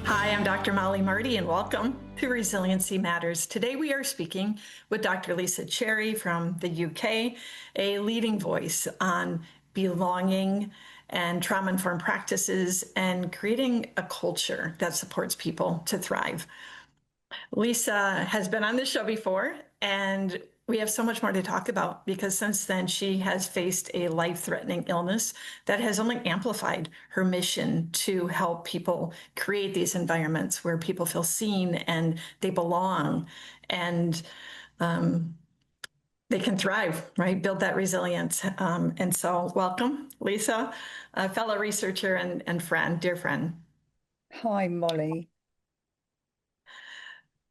Hi, I'm Dr. Mollie Marti, and welcome to Resiliency Matters. Today we are speaking with Dr. Lisa Cherry from the UK, a leading voice on belonging and trauma-informed practices and creating a culture that supports people to thrive. Lisa has been on this show before, and we have so much more to talk about because since then she has faced a life-threatening illness that has only amplified her mission to help people create these environments where people feel seen and they belong and they can thrive, right? Build that resilience. And so welcome, Lisa, a fellow researcher and friend, dear friend. Hi, Molly.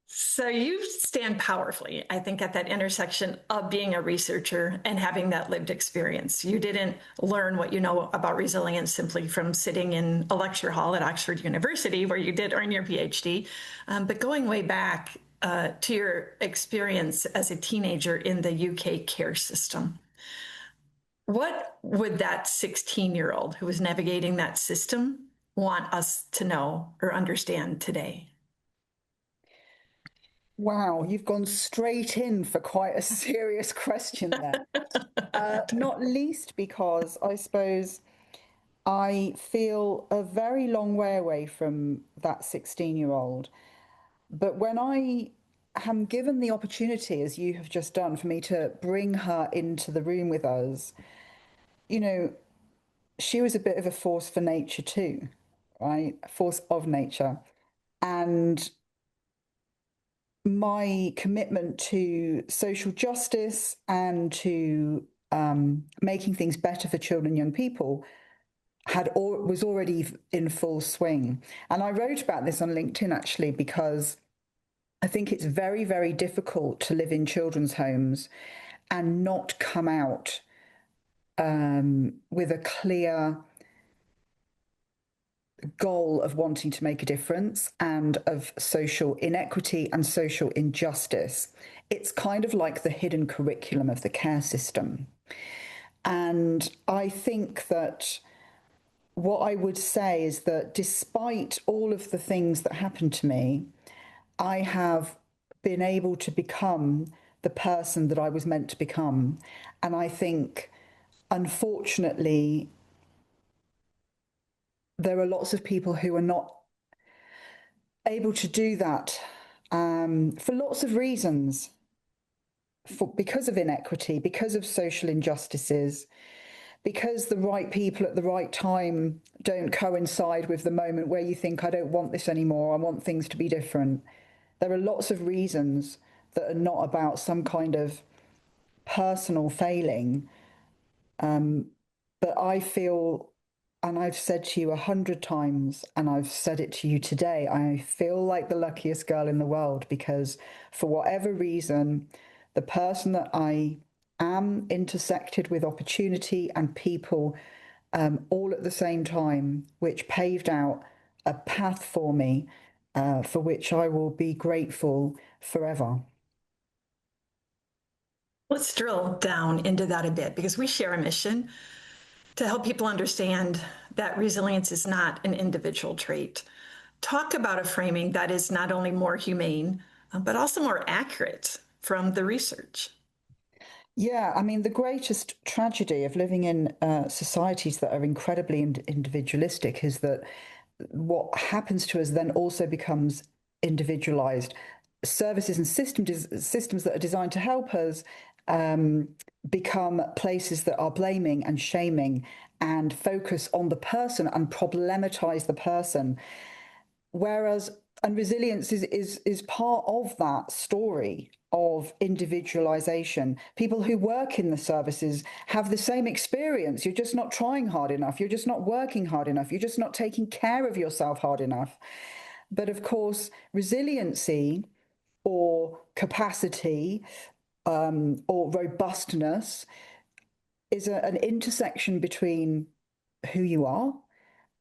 So you stand powerfully, I think, at that intersection of being a researcher and having that lived experience. You didn't learn what you know about resilience simply from sitting in a lecture hall at Oxford University, where you did earn your PhD, but going way back to your experience as a teenager in the UK care system. What would that 16-year-old who was navigating that system want us to know or understand today? Wow, you've gone straight in for quite a serious question there. Not least because I suppose I feel a very long way away from that 16-year-old. But when I am given the opportunity, as you have just done, for me to bring her into the room with us, you know, she was a bit of a force for nature too, right? A force of nature. And my commitment to social justice and to making things better for children and young people was already in full swing. And I wrote about this on LinkedIn actually because I think it's very, very difficult to live in children's homes and not come out with a clear goal of wanting to make a difference and of social inequity and social injustice. It's kind of like the hidden curriculum of the care system. And I think that what I would say is that despite all of the things that happened to me, I have been able to become the person that I was meant to become. And I think, unfortunately, there are lots of people who are not able to do that for lots of reasons, because of inequity, because of social injustices, because the right people at the right time don't coincide with the moment where you think, I don't want this anymore, I want things to be different. There are lots of reasons that are not about some kind of personal failing. But I feel, and I've said to you 100 times, and I've said it to you today, I feel like the luckiest girl in the world because for whatever reason, the person that I am intersected with opportunity and people all at the same time, which paved out a path for me for which I will be grateful forever. Let's drill down into that a bit because we share a mission to help people understand that resilience is not an individual trait. Talk about a framing that is not only more humane, but also more accurate from the research. Yeah, I mean, the greatest tragedy of living in societies that are incredibly individualistic is that what happens to us then also becomes individualized. Services and systems that are designed to help us um, become places that are blaming and shaming and focus on the person and problematize the person. Whereas, and resilience is part of that story of individualization. People who work in the services have the same experience. You're just not trying hard enough. You're just not working hard enough. You're just not taking care of yourself hard enough. But of course, resiliency or capacity or robustness is an intersection between who you are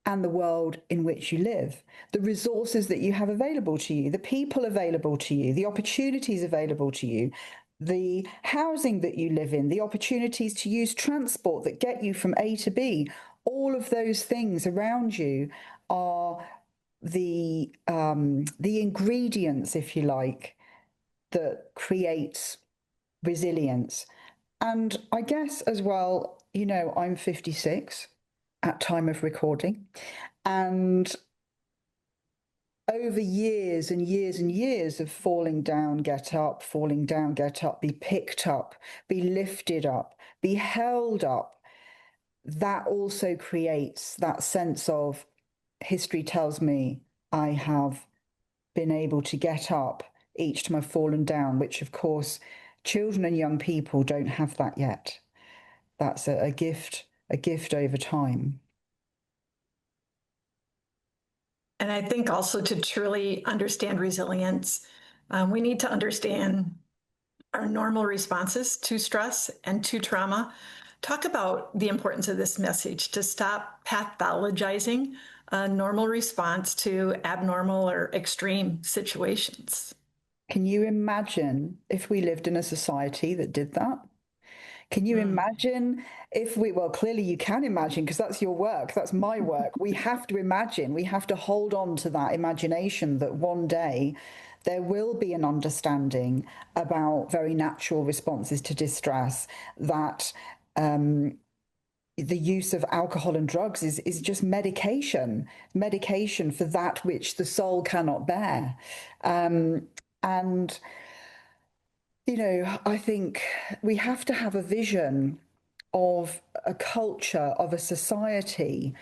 and the world in which you live, the resources that you have available to you, the people available to you, the opportunities available to you, the housing that you live in, the opportunities to use transport that get you from A to B. all of those things around you are the ingredients, if you like, that creates resilience. And I guess as well, I'm 56 at time of recording, and over years and years and years of falling down, get up, falling down, get up, be picked up, be lifted up, be held up, that also creates that sense of history tells me I have been able to get up each time I've fallen down, which of course children and young people don't have that yet. That's a gift over time. And I think also to truly understand resilience, we need to understand our normal responses to stress and to trauma. Talk about the importance of this message to stop pathologizing a normal response to abnormal or extreme situations. Can you imagine if we lived in a society that did that? Can you Mm. imagine if well, clearly you can imagine because that's your work, that's my work. We have to imagine, we have to hold on to that imagination that one day there will be an understanding about very natural responses to distress, that the use of alcohol and drugs is just medication for that which the soul cannot bear. And I think we have to have a vision of a culture, of a society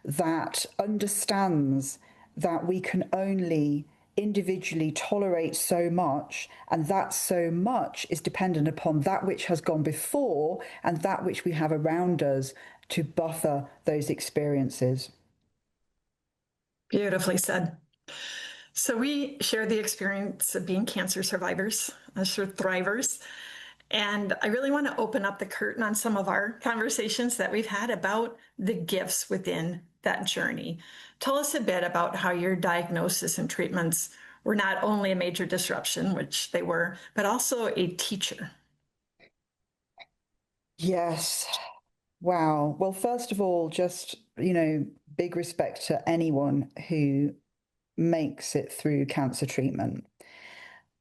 that understands that we can only individually tolerate so much, and that so much is dependent upon that which has gone before and that which we have around us to buffer those experiences. Beautifully said. So we share the experience of being cancer survivors, thrivers. And I really want to open up the curtain on some of our conversations that we've had about the gifts within that journey. Tell us a bit about how your diagnosis and treatments were not only a major disruption, which they were, but also a teacher. Yes. Wow. Well, first of all, just, big respect to anyone who makes it through cancer treatment.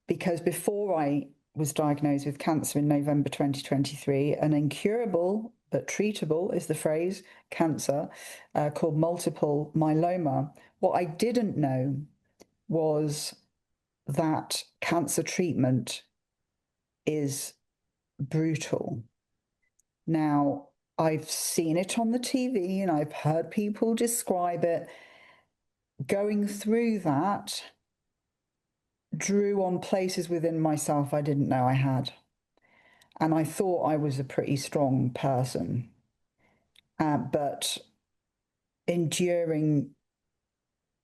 Because before I was diagnosed with cancer in November 2023, an incurable but treatable is the phrase cancer called multiple myeloma. What I didn't know was that cancer treatment is brutal. Now, I've seen it on the TV and I've heard people describe it. Going through that drew on places within myself I didn't know I had. And I thought I was a pretty strong person. But enduring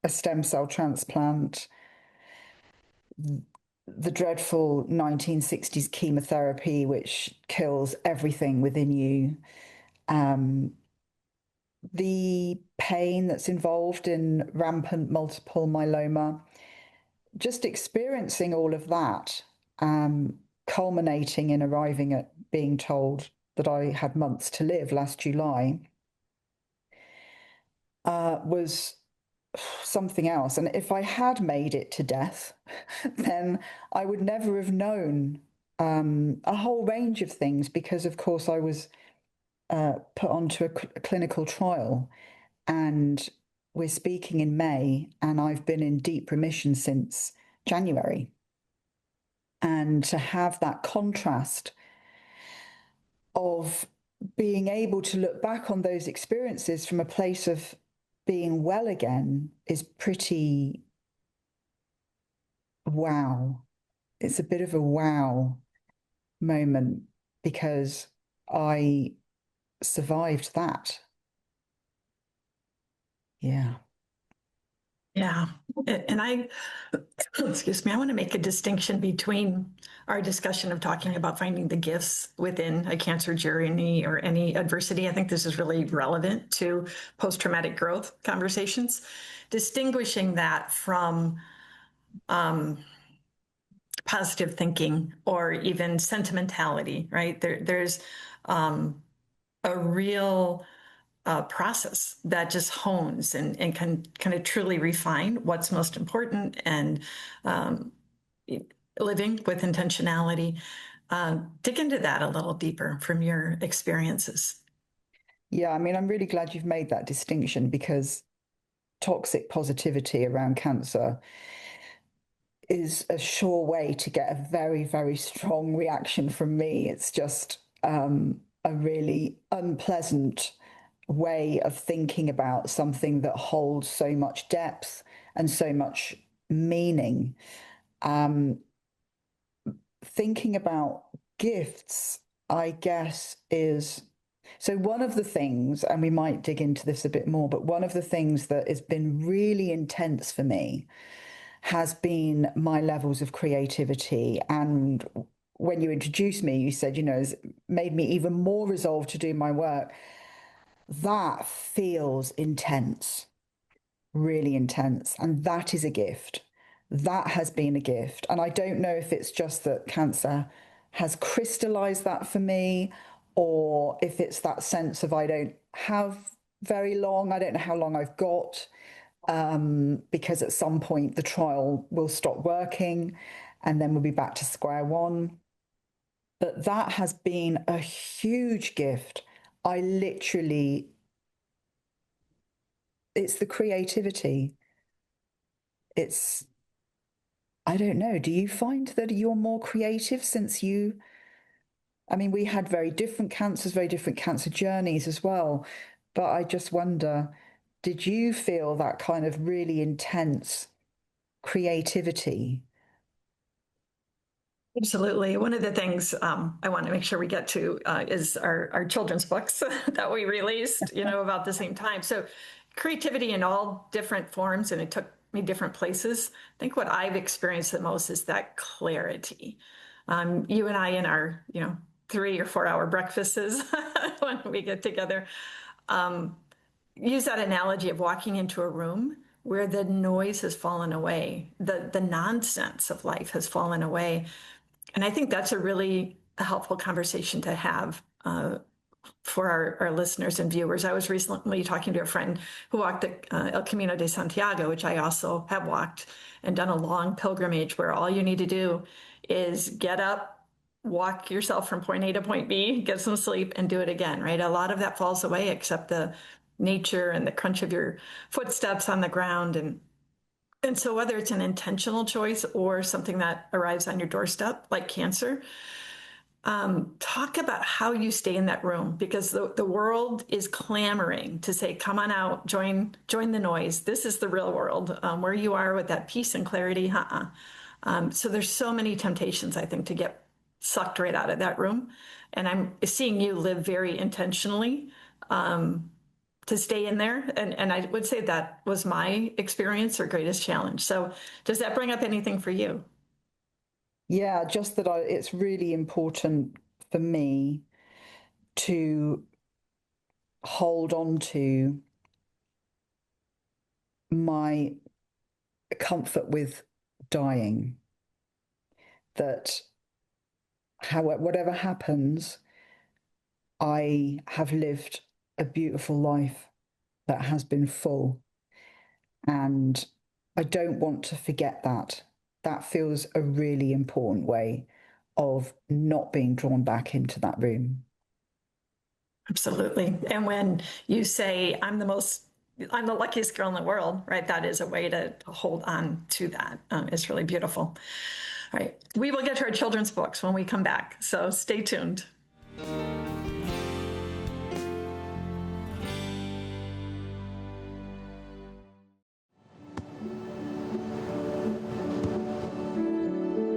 a stem cell transplant, the dreadful 1960s chemotherapy, which kills everything within you, the pain that's involved in rampant multiple myeloma, just experiencing all of that, culminating in arriving at being told that I had months to live last July, was something else. And if I had made it to death, then I would never have known a whole range of things because, of course, I was put onto a clinical trial. And we're speaking in May, and I've been in deep remission since January. And to have that contrast of being able to look back on those experiences from a place of being well again is pretty wow. It's a bit of a wow moment because I survived that. Yeah. Yeah. And excuse me, I want to make a distinction between our discussion of talking about finding the gifts within a cancer journey or any adversity. I think this is really relevant to post traumatic growth conversations, distinguishing that from positive thinking or even sentimentality, right? There's a real process that just hones and can kind of truly refine what's most important and living with intentionality. Dig into that a little deeper from your experiences. Yeah, I mean, I'm really glad you've made that distinction because toxic positivity around cancer is a sure way to get a very, very strong reaction from me. It's just a really unpleasant way of thinking about something that holds so much depth and so much meaning. Thinking about gifts, I guess, is so one of the things, and we might dig into this a bit more, but one of the things that has been really intense for me has been my levels of creativity. And when you introduced me, you said, it's made me even more resolved to do my work. That feels intense, really intense. And that is a gift. That has been a gift. And I don't know if it's just that cancer has crystallized that for me, or if it's that sense of I don't have very long, I don't know how long I've got, because at some point the trial will stop working and then we'll be back to square one. But that has been a huge gift. I literally, it's the creativity. It's, I don't know. Do you find that you're more creative since I mean, we had very different cancers, very different cancer journeys as well. But I just wonder, did you feel that kind of really intense creativity? Absolutely. One of the things I want to make sure we get to is our children's books that we released, about the same time. So creativity in all different forms, and it took me different places. I think what I've experienced the most is that clarity. You and I in our, 3 or 4 hour breakfasts when we get together, use that analogy of walking into a room where the noise has fallen away, the nonsense of life has fallen away. And I think that's a really helpful conversation to have for our listeners and viewers. I was recently talking to a friend who walked the El Camino de Santiago, which I also have walked and done a long pilgrimage where all you need to do is get up, walk yourself from point A to point B, get some sleep, and do it again, right? A lot of that falls away except the nature and the crunch of your footsteps on the ground. And so whether it's an intentional choice or something that arrives on your doorstep, like cancer, talk about how you stay in that room, because the world is clamoring to say, come on out, join the noise. This is the real world, where you are with that peace and clarity. So there's so many temptations, I think, to get sucked right out of that room. And I'm seeing you live very intentionally to stay in there. And I would say that was my experience or greatest challenge. So does that bring up anything for you? Yeah, just that it's really important for me to hold on to my comfort with dying, that whatever happens, I have lived a beautiful life that has been full. And I don't want to forget that. That feels a really important way of not being drawn back into that room. Absolutely. And when you say, I'm the luckiest girl in the world, right? That is a way to hold on to that. It's really beautiful. All right. We will get to our children's books when we come back. So stay tuned.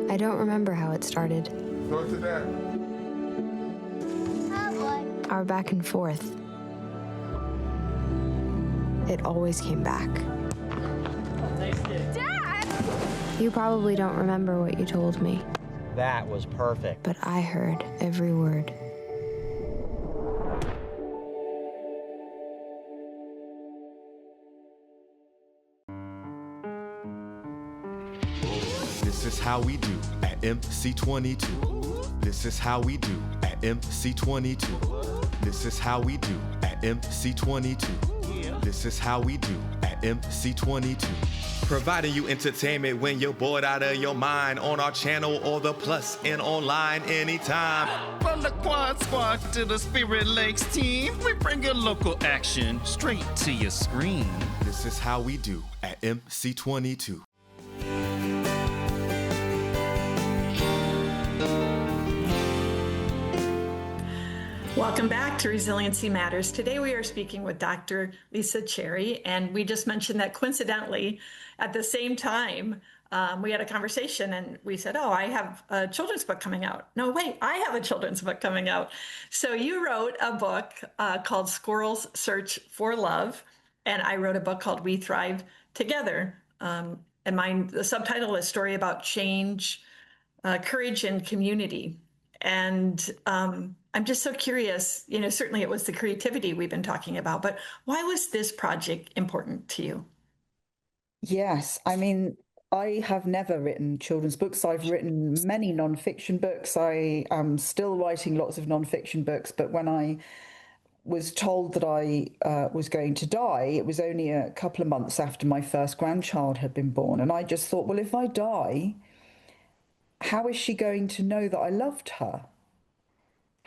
I don't remember how it started. Go to that. Our back and forth. It always came back. Dad! You probably don't remember what you told me, That was perfect. but I heard every word. This This is how we do at MC22. This is how we do at MC22. This is how we do at MC22. This is how we do at MC22. Providing you entertainment when you're bored out of your mind on our channel or the Plus and online anytime. From the Quad Squad to the Spirit Lakes team, we bring your local action straight to your screen. This is how we do at MC22. Welcome back to Resiliency Matters. Today we are speaking with Dr. Lisa Cherry, and we just mentioned that coincidentally, at the same time, we had a conversation and we said, oh, I have a children's book coming out. No, wait, I have a children's book coming out. So you wrote a book called Squirrels Search for Love, and I wrote a book called We Thrive Together. And the subtitle is Story About Change, Courage, and Community. And I'm just so curious, certainly it was the creativity we've been talking about, but why was this project important to you? Yes, I mean, I have never written children's books. I've written many nonfiction books. I am still writing lots of nonfiction books, but when I was told that I was going to die, it was only a couple of months after my first grandchild had been born. And I just thought, well, if I die, how is she going to know that I loved her?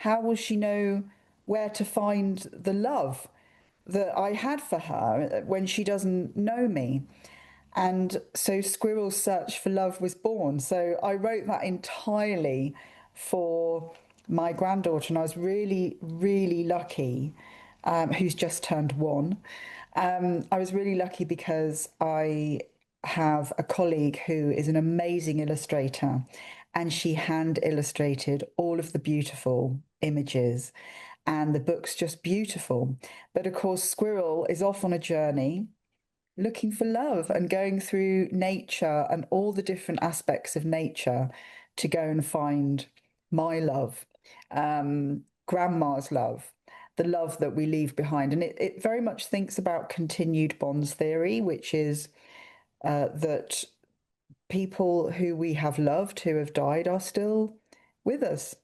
How will she know where to find the love that I had for her when she doesn't know me? And so Squirrel's Search for Love was born. So I wrote that entirely for my granddaughter, and I was really, really lucky, who's just turned 1. I was really lucky because I have a colleague who is an amazing illustrator, and she hand illustrated all of the beautiful images, and the book's just beautiful. But of course, Squirrel is off on a journey looking for love and going through nature and all the different aspects of nature to go and find my love, grandma's love, the love that we leave behind. And it very much thinks about continued bonds theory, which is that people who we have loved, who have died, are still with us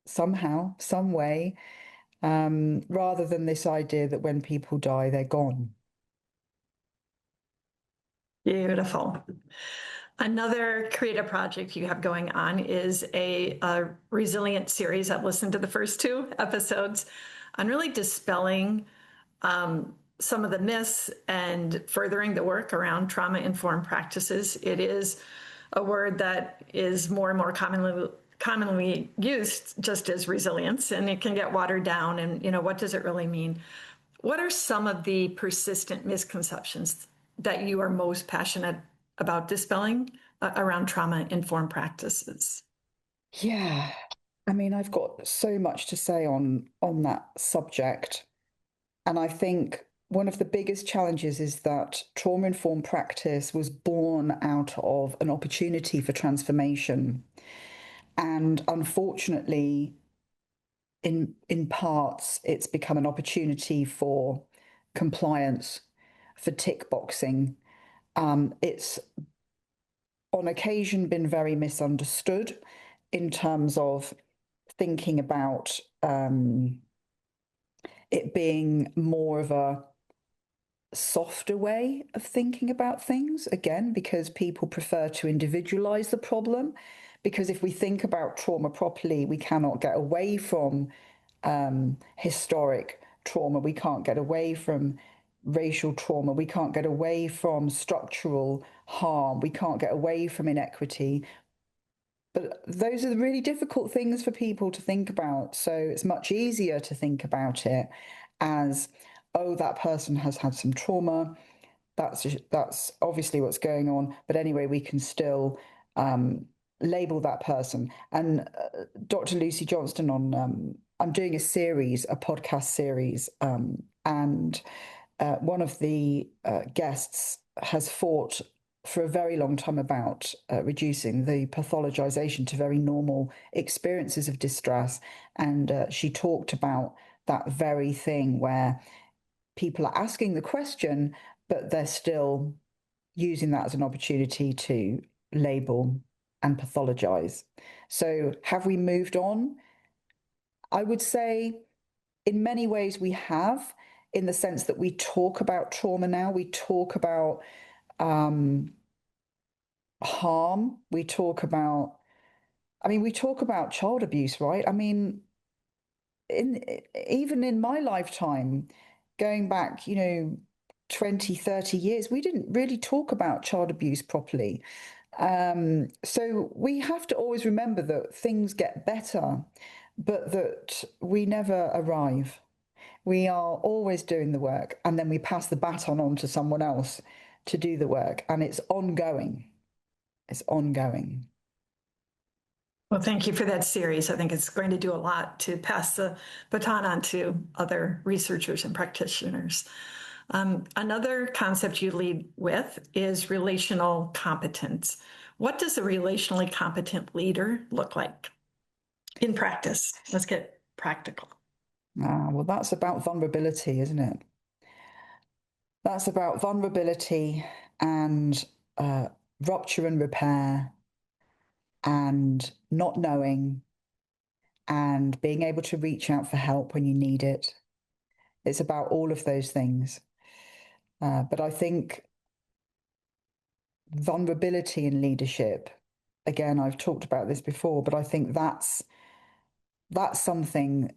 somehow, some way, rather than this idea that when people die, they're gone. Beautiful. Another creative project you have going on is a Resilient series. I've listened to the first 2 episodes on really dispelling some of the myths and furthering the work around trauma-informed practices. It is a word that is more and more commonly used just as resilience, and it can get watered down. And, what does it really mean? What are some of the persistent misconceptions that you are most passionate about dispelling around trauma-informed practices? Yeah, I mean, I've got so much to say on that subject. And I think one of the biggest challenges is that trauma-informed practice was born out of an opportunity for transformation. And unfortunately, in parts, it's become an opportunity for compliance, for tick boxing. It's on occasion been very misunderstood in terms of thinking about it being more of a softer way of thinking about things, again, because people prefer to individualize the problem. Because if we think about trauma properly, we cannot get away from historic trauma. We can't get away from racial trauma. We can't get away from structural harm. We can't get away from inequity. But those are the really difficult things for people to think about. So it's much easier to think about it as, oh, that person has had some trauma. That's obviously what's going on. But anyway, we can still label that person. And Dr. Lucy Johnston I'm doing a podcast series, and one of the guests has fought for a very long time about reducing the pathologization to very normal experiences of distress. And she talked about that very thing where people are asking the question, but they're still using that as an opportunity to label and pathologize. So have we moved on? I would say in many ways we have, in the sense that we talk about trauma now, we talk about harm, we talk about, we talk about child abuse, right? I mean, even in my lifetime, going back, 20, 30 years, we didn't really talk about child abuse properly. So we have to always remember that things get better, but that we never arrive. We are always doing the work, and then we pass the baton on to someone else to do the work, and it's ongoing. It's ongoing. Well, thank you for that series. I think it's going to do a lot to pass the baton on to other researchers and practitioners. Another concept you lead with is relational competence. What does a relationally competent leader look like in practice? Let's get practical. Well, that's about vulnerability, isn't it? That's about vulnerability and rupture and repair and not knowing and being able to reach out for help when you need it. It's about all of those things. But I think vulnerability in leadership, again, I've talked about this before, but I think that's something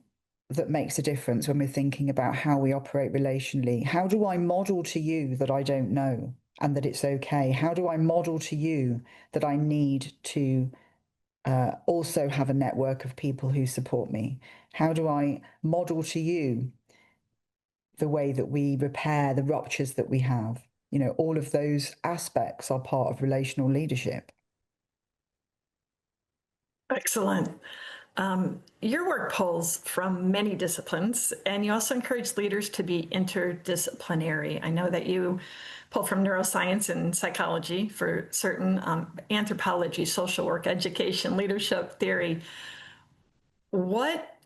that makes a difference when we're thinking about how we operate relationally. How do I model to you that I don't know and that it's okay? How do I model to you that I need to also have a network of people who support me? How do I model to you the way that we repair the ruptures that we have? All of those aspects are part of relational leadership. Excellent. Your work pulls from many disciplines, and you also encourage leaders to be interdisciplinary. I know that you pull from neuroscience and psychology for certain, anthropology, social work, education, leadership theory.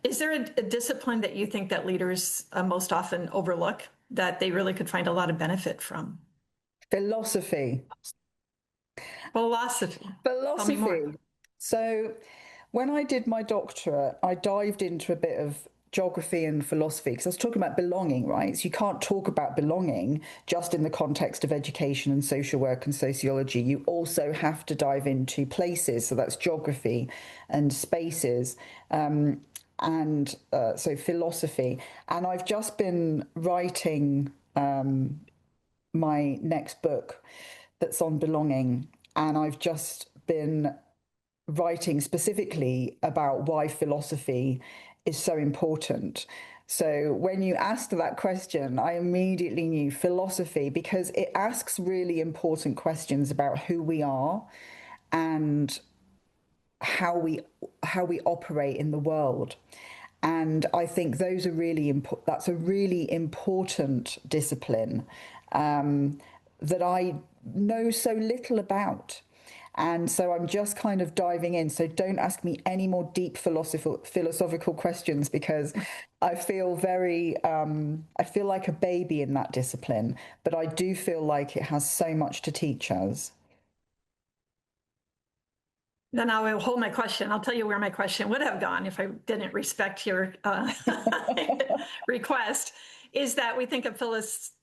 Is there a discipline that you think that leaders most often overlook that they really could find a lot of benefit from? Philosophy. Philosophy. Tell me more. So when I did my doctorate, I dived into a bit of geography and philosophy because I was talking about belonging, right? So you can't talk about belonging just in the context of education and social work and sociology. You also have to dive into places. So that's geography and spaces. So philosophy. And I've just been writing my next book that's on belonging. And I've just been writing specifically about why philosophy is so important. So when you asked that question, I immediately knew philosophy because it asks really important questions about who we are and how we operate in the world. And I think those are really important. That's a really important discipline that I know so little about. And so I'm just kind of diving in. So don't ask me any more deep philosophical questions because I feel I feel like a baby in that discipline, but I do feel like it has so much to teach us. Then I will hold my question. I'll tell you where my question would have gone if I didn't respect your request, is that we think of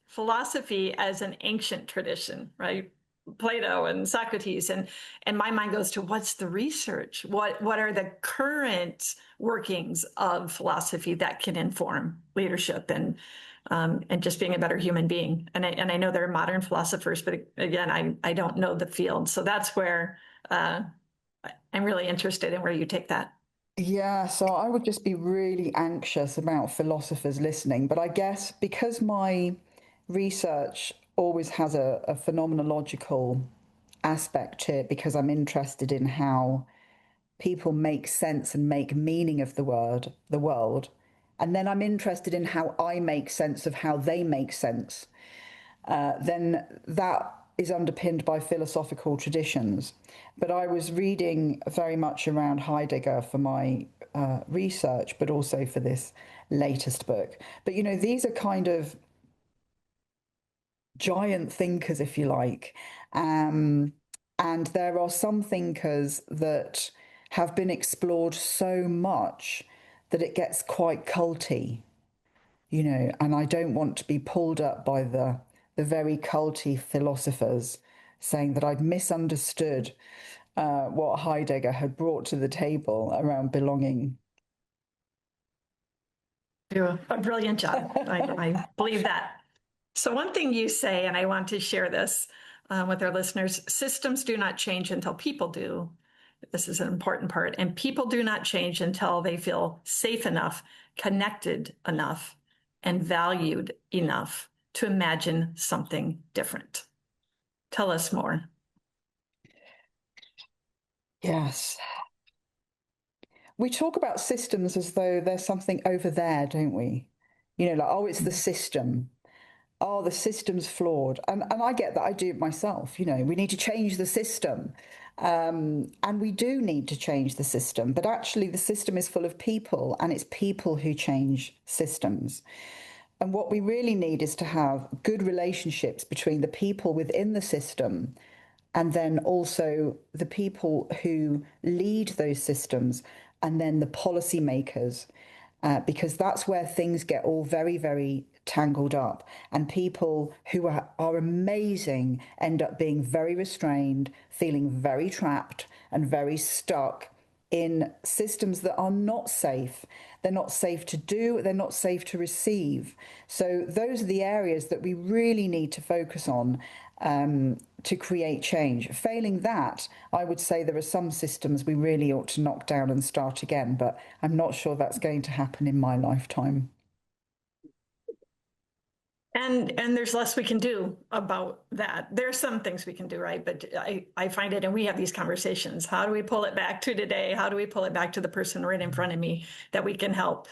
philosophy as an ancient tradition, right? Plato and Socrates, and my mind goes to what's the research? What are the current workings of philosophy that can inform leadership and just being a better human being? And I know there are modern philosophers, but again, I don't know the field, so that's where I'm really interested in where you take that. Yeah, so I would just be really anxious about philosophers listening. But I guess because my research always has a phenomenological aspect to it, because I'm interested in how people make sense and make meaning of the world. And then I'm interested in how I make sense of how they make sense. Then that is underpinned by philosophical traditions. But I was reading very much around Heidegger for my research, but also for this latest book. But these are kind of giant thinkers, if you like. And there are some thinkers that have been explored so much that it gets quite culty, and I don't want to be pulled up by the very culty philosophers saying that I'd misunderstood what Heidegger had brought to the table around belonging. Do a brilliant job. I believe that. So one thing you say, and I want to share this with our listeners, systems do not change until people do. This is an important part. And people do not change until they feel safe enough, connected enough, and valued enough to imagine something different. Tell us more. Yes. We talk about systems as though there's something over there, don't we? Like, oh, it's the system. Oh, the system's flawed. And I get that. I do it myself. We need to change the system. And we do need to change the system. But actually, the system is full of people, and it's people who change systems. And what we really need is to have good relationships between the people within the system and then also the people who lead those systems, and then the policymakers, because that's where things get all very, very tangled up. And people who are amazing end up being very restrained, feeling very trapped and very stuck in systems that are not safe. They're not safe to do, they're not safe to receive. So those are the areas that we really need to focus on to create change. Failing that, I would say there are some systems we really ought to knock down and start again, but I'm not sure that's going to happen in my lifetime. And there's less we can do about that. There's some things we can do, right? But I find it, and we have these conversations. How do we pull it back to today? How do we pull it back to the person right in front of me that we can help?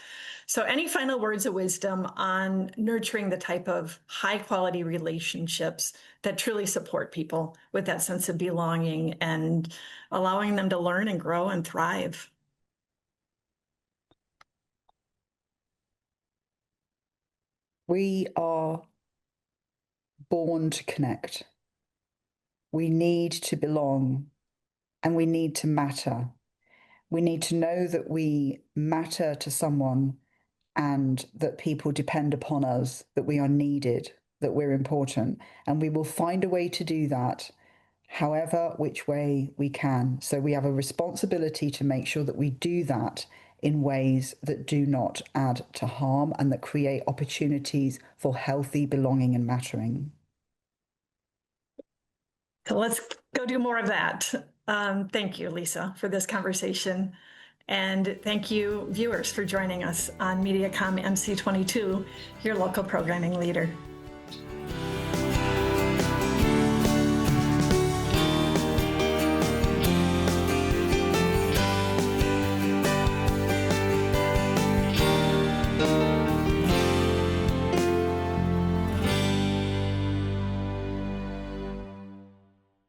So any final words of wisdom on nurturing the type of high quality relationships that truly support people with that sense of belonging and allowing them to learn and grow and thrive? We are born to connect. We need to belong, and we need to matter. We need to know that we matter to someone and that people depend upon us, that we are needed, that we're important. And we will find a way to do that, however, which way we can. So we have a responsibility to make sure that we do that in ways that do not add to harm and that create opportunities for healthy belonging and mattering. So let's go do more of that. Thank you, Lisa, for this conversation. And thank you, viewers, for joining us on MediaCom MC22, your local programming leader.